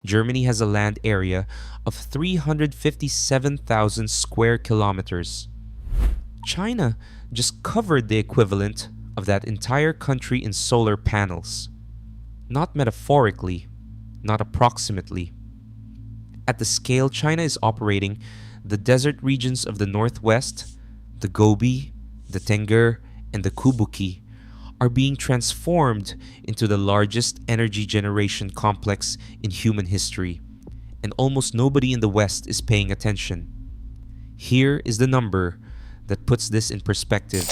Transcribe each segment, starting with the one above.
Germany has a land area of 357,000 square kilometers. China just covered the equivalent of that entire country in solar panels. Not metaphorically, not approximately. At the scale China is operating, the desert regions of the northwest, the Gobi, the Tengger, and the Kubuqi are being transformed into the largest energy generation complex in human history, and almost nobody in the West is paying attention. Here is the number that puts this in perspective.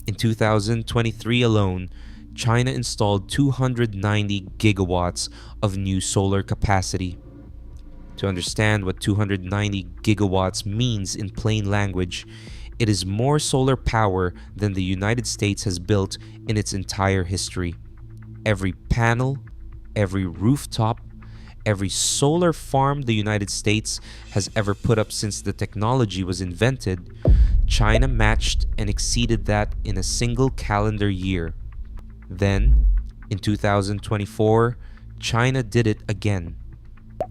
In 2023 alone, China installed 290 gigawatts of new solar capacity. To understand what 290 gigawatts means in plain language, it is more solar power than the United States has built in its entire history. Every panel, every rooftop, every solar farm the United States has ever put up since the technology was invented, China matched and exceeded that in a single calendar year. Then, in 2024, China did it again.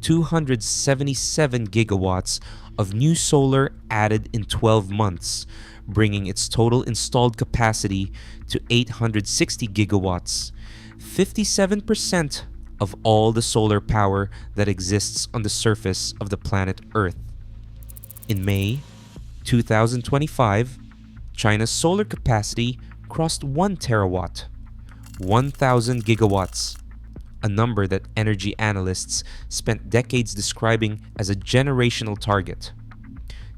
277 gigawatts of new solar added in 12 months, bringing its total installed capacity to 860 gigawatts, 57% of all the solar power that exists on the surface of the planet Earth. In May 2025, China's solar capacity crossed 1 terawatt, 1,000 gigawatts, a number that energy analysts spent decades describing as a generational target.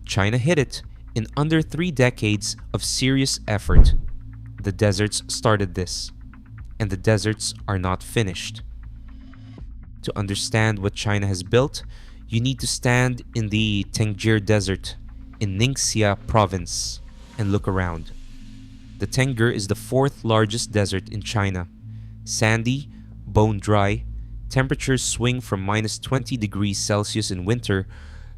China hit it in under 3 decades of serious effort. The deserts started this, and the deserts are not finished. To understand what China has built, you need to stand in the Tengger Desert in Ningxia province and look around. The Tengger is the 4th largest desert in China. Sandy, bone dry, temperatures swing from minus 20 degrees Celsius in winter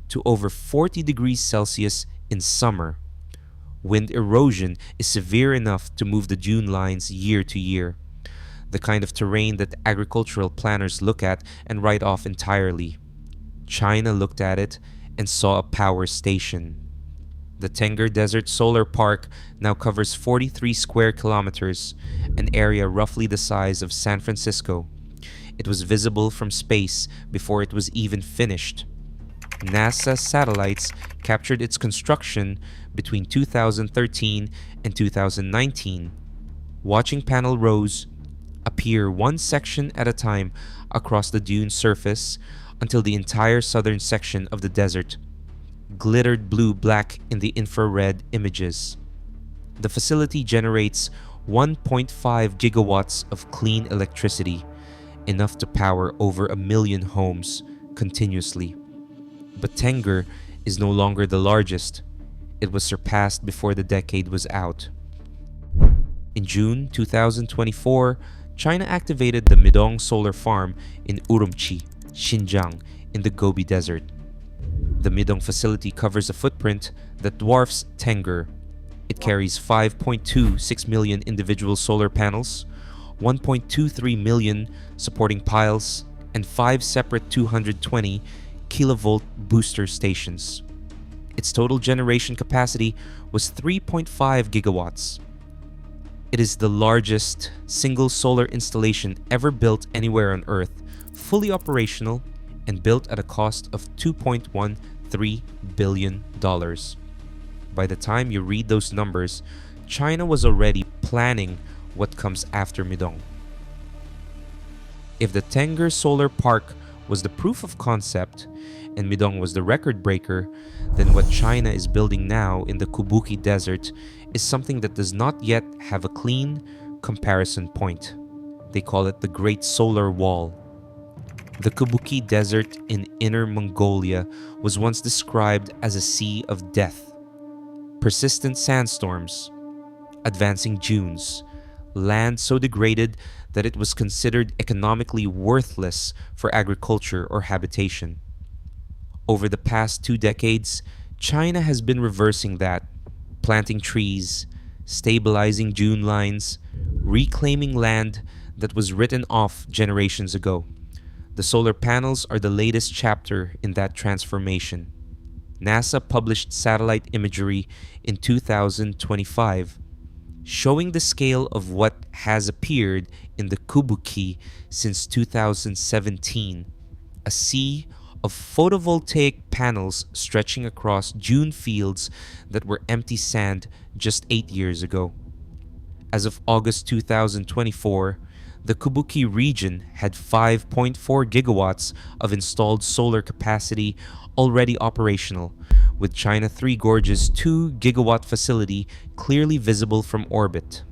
to over 40 degrees Celsius in summer. Wind erosion is severe enough to move the dune lines year to year, the kind of terrain that agricultural planners look at and write off entirely. China looked at it and saw a power station. The Tengger Desert Solar Park now covers 43 square kilometers, an area roughly the size of San Francisco. It was visible from space before it was even finished. NASA satellites captured its construction between 2013 and 2019. Watching panel rows appear one section at a time across the dune surface until the entire southern section of the desert glittered blue-black in the infrared images. The facility generates 1.5 gigawatts of clean electricity, enough to power over 1 million homes continuously. But Tengger is no longer the largest. It was surpassed before the decade was out. In June 2024, China activated the Midong Solar Farm in Urumqi, Xinjiang, in the Gobi Desert. The Midong facility covers a footprint that dwarfs Tengger. It carries 5.26 million individual solar panels, 1.23 million supporting piles, and 5 separate 220 kilovolt booster stations. Its total generation capacity was 3.5 gigawatts. It is the largest single solar installation ever built anywhere on Earth, fully operational and built at a cost of $2.13 billion. By the time you read those numbers, China was already planning what comes after Midong. If the Tengger Solar Park was the proof of concept and Midong was the record breaker, then what China is building now in the Kubuqi Desert is something that does not yet have a clean comparison point. They call it the Great Solar Wall. The Kubuqi Desert in Inner Mongolia was once described as a sea of death. Persistent sandstorms, advancing dunes, land so degraded that it was considered economically worthless for agriculture or habitation. Over the past 2 decades, China has been reversing that, planting trees, stabilizing dune lines, reclaiming land that was written off generations ago. The The solar panels are the latest chapter in that transformation. NASA published satellite imagery in 2025, showing the scale of what has appeared in the Kubuqi since 2017, a sea of photovoltaic panels stretching across dune fields that were empty sand just 8 years ago. As of August 2024, the Kubuqi region had 5.4 gigawatts of installed solar capacity already operational, with China Three Gorges' 2 gigawatt facility clearly visible from orbit.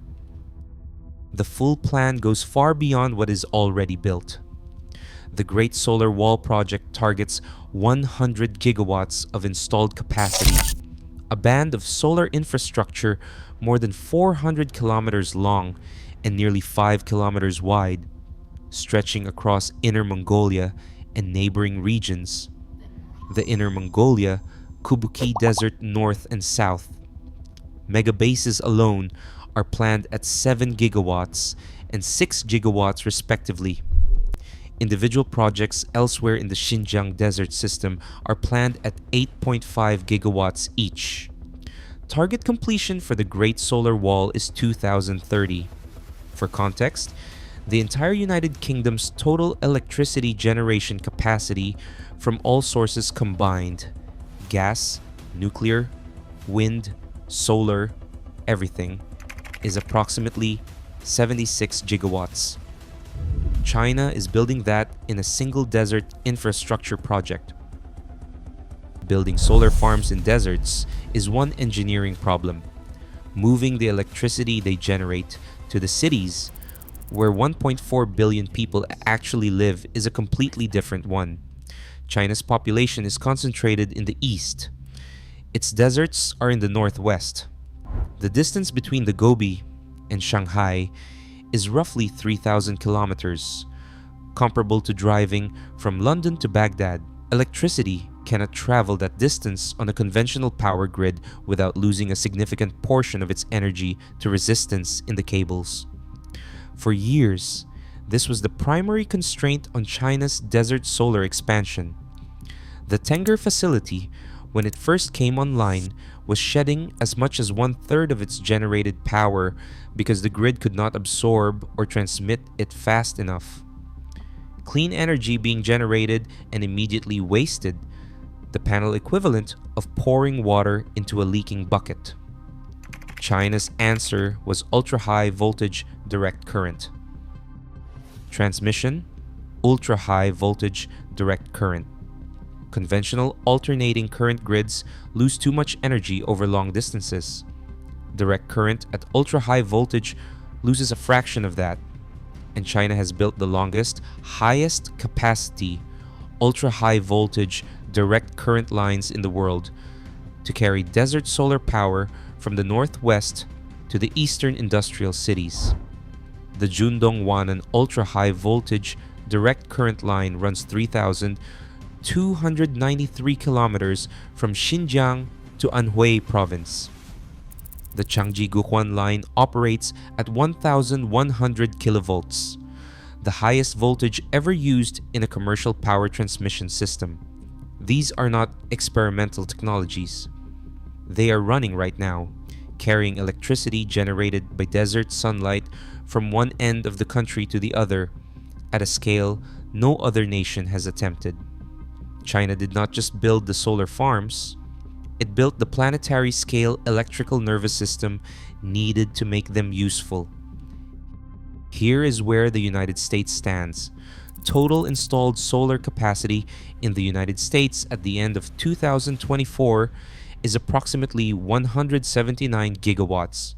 The full plan goes far beyond what is already built. The Great Solar Wall project targets 100 gigawatts of installed capacity, a band of solar infrastructure more than 400 kilometers long and nearly 5 kilometers wide, stretching across Inner Mongolia and neighboring regions. The Inner Mongolia, Kubuqi Desert North and South. Megabases alone are planned at 7 gigawatts and 6 gigawatts respectively. Individual projects elsewhere in the Xinjiang desert system are planned at 8.5 gigawatts each. Target completion for the Great Solar Wall is 2030. For context, the entire United Kingdom's total electricity generation capacity from all sources combined, gas, nuclear, wind, solar, everything, is approximately 76 gigawatts. China is building that in a single desert infrastructure project. Building solar farms in deserts is one engineering problem. Moving the electricity they generate to the cities, where 1.4 billion people actually live, is a completely different one. China's population is concentrated in the east. Its deserts are in the northwest. The distance between the Gobi and Shanghai is roughly 3,000 kilometers, comparable to driving from London to Baghdad. Electricity cannot travel that distance on a conventional power grid without losing a significant portion of its energy to resistance in the cables. For years, this was the primary constraint on China's desert solar expansion. The Tengger facility, when it first came online, was shedding as much as 1/3 of its generated power because the grid could not absorb or transmit it fast enough. Clean energy being generated and immediately wasted, the panel equivalent of pouring water into a leaking bucket. China's answer was ultra-high voltage direct current. Transmission, ultra-high voltage direct current. Conventional alternating current grids lose too much energy over long distances. Direct current at ultra-high voltage loses a fraction of that, and China has built the longest, highest capacity, ultra-high voltage direct current lines in the world to carry desert solar power from the northwest to the eastern industrial cities. The Jundong-Wanan ultra-high voltage direct current line runs 3,293 kilometers from Xinjiang to Anhui province. The Changji-Guhuan line operates at 1,100 kilovolts, the highest voltage ever used in a commercial power transmission system. These are not experimental technologies. They are running right now, carrying electricity generated by desert sunlight from one end of the country to the other at a scale no other nation has attempted. China did not just build the solar farms, it built the planetary-scale electrical nervous system needed to make them useful. Here is where the United States stands. Total installed solar capacity in the United States at the end of 2024 is approximately 179 gigawatts.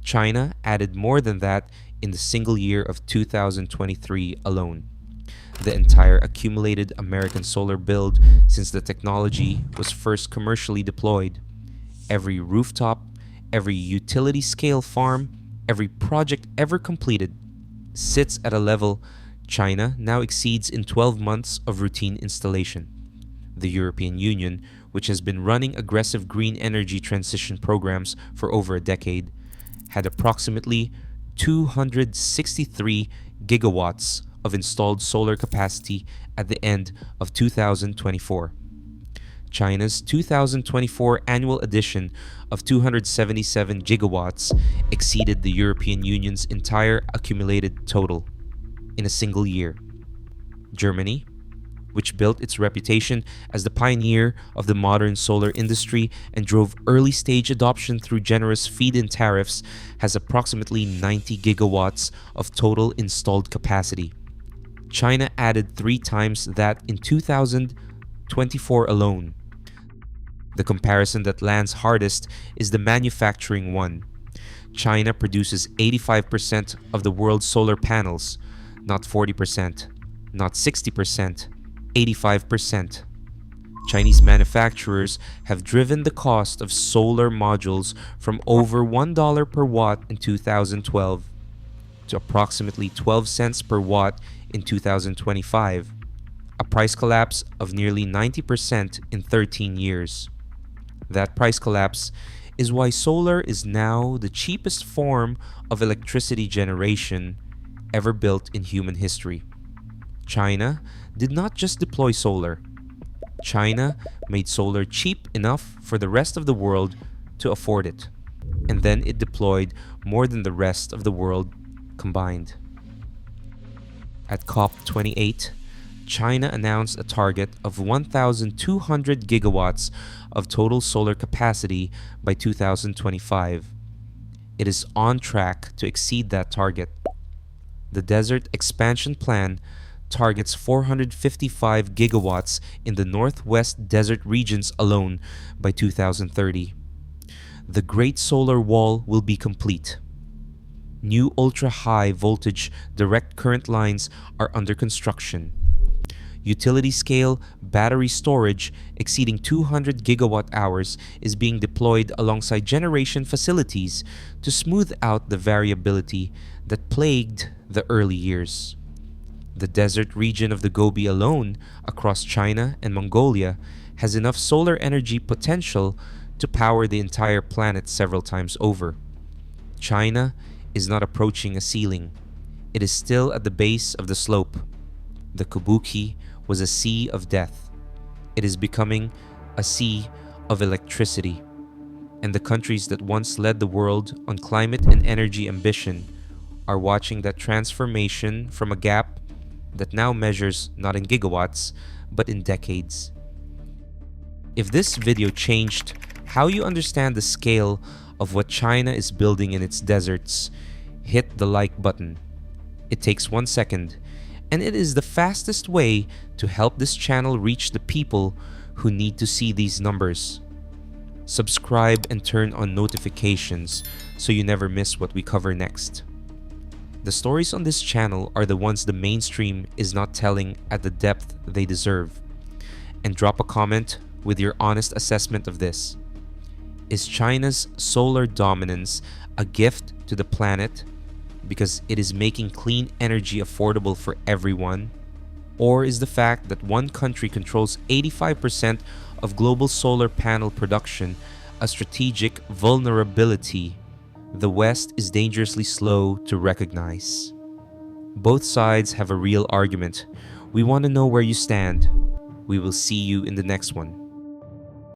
China added more than that in the single year of 2023 alone. The entire accumulated American solar build since the technology was first commercially deployed. Every rooftop, every utility-scale farm, every project ever completed sits at a level China now exceeds in 12 months of routine installation. The European Union, which has been running aggressive green energy transition programs for over a decade, had approximately 263 gigawatts of installed solar capacity at the end of 2024. China's 2024 annual addition of 277 gigawatts exceeded the European Union's entire accumulated total in a single year. Germany, which built its reputation as the pioneer of the modern solar industry and drove early-stage adoption through generous feed-in tariffs, has approximately 90 gigawatts of total installed capacity. China added 3 times that in 2024 alone. The comparison that lands hardest is the manufacturing one. China produces 85% of the world's solar panels, not 40%, not 60%, 85%. Chinese manufacturers have driven the cost of solar modules from over $1 per watt in 2012 to approximately 12 cents per watt in 2025, a price collapse of nearly 90% in 13 years. That price collapse is why solar is now the cheapest form of electricity generation ever built in human history. China did not just deploy solar. China made solar cheap enough for the rest of the world to afford it, and then it deployed more than the rest of the world combined. At COP28, China announced a target of 1,200 gigawatts of total solar capacity by 2025. It is on track to exceed that target. The Desert Expansion Plan targets 455 gigawatts in the Northwest Desert regions alone by 2030. The Great Solar Wall will be complete. New ultra-high voltage direct current lines are under construction. Utility-scale battery storage exceeding 200 gigawatt-hours is being deployed alongside generation facilities to smooth out the variability that plagued the early years. The desert region of the Gobi alone, across China and Mongolia, has enough solar energy potential to power the entire planet several times over. China is not approaching a ceiling. It is still at the base of the slope. The Kubuqi was a sea of death. It is becoming a sea of electricity. And the countries that once led the world on climate and energy ambition are watching that transformation from a gap that now measures not in gigawatts, but in decades. If this video changed how you understand the scale of what China is building in its deserts, hit the like button. It takes 1 second, and it is the fastest way to help this channel reach the people who need to see these numbers. Subscribe and turn on notifications so you never miss what we cover next. The stories on this channel are the ones the mainstream is not telling at the depth they deserve. And drop a comment with your honest assessment of this. Is China's solar dominance a gift to the planet because it is making clean energy affordable for everyone? Or is the fact that one country controls 85% of global solar panel production a strategic vulnerability the West is dangerously slow to recognize? Both sides have a real argument. We want to know where you stand. We will see you in the next one.